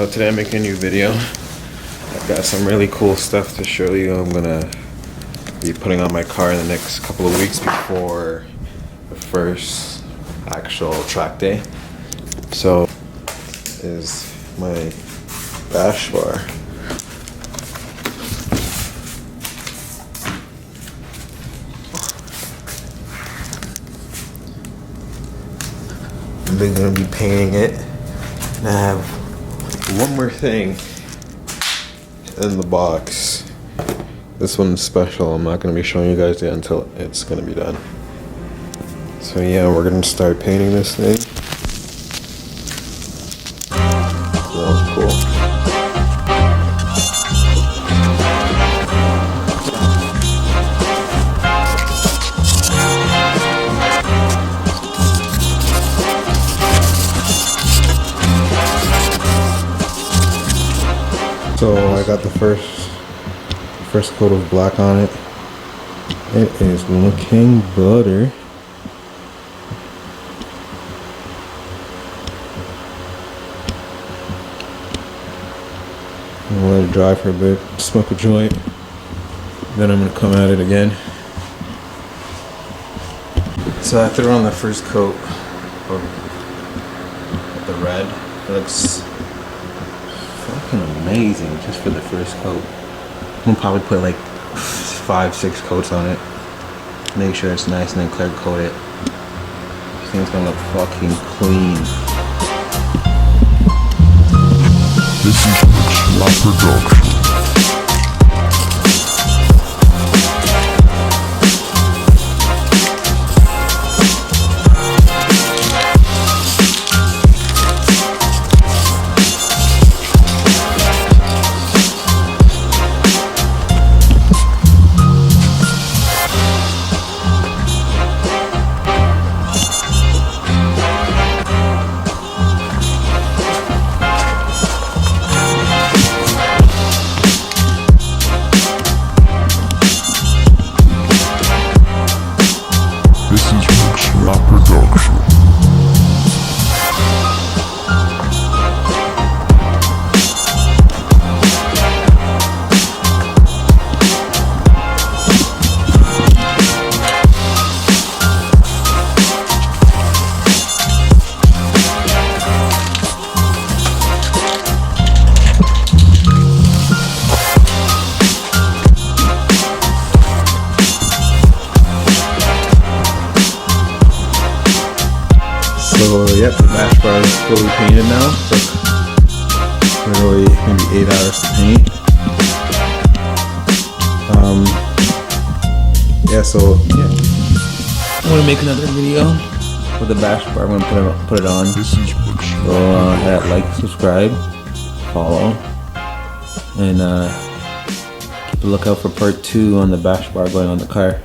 So today I'm making a new video. I've got some really cool stuff to show you. I'm gonna be putting on my car in the next couple of weeks before the first actual track day. So is my bash bar. I'm gonna be painting it, and I have one more thing in the box. This one's special. I'm not gonna be showing you guys yet until it's gonna be done. So yeah, we're gonna start painting this thing. So that was cool. So I got the first coat of black on it. It is looking better. I'm gonna let it dry for a bit, smoke a joint, then I'm gonna come at it again. So I threw on the first coat of the red. It looks fucking amazing just for the first coat. I'm gonna probably put like 5-6 coats on it. Make sure it's nice and then clear coat it. This thing's gonna look fucking clean. This is my production. So yep, the bash bar is fully painted now. Took literally maybe 8 hours to paint. Yeah, so yeah, I'm gonna make another video with the bash bar. I'm gonna put it on. So hit like, subscribe, follow, and keep a lookout for part 2 on the bash bar going on the car.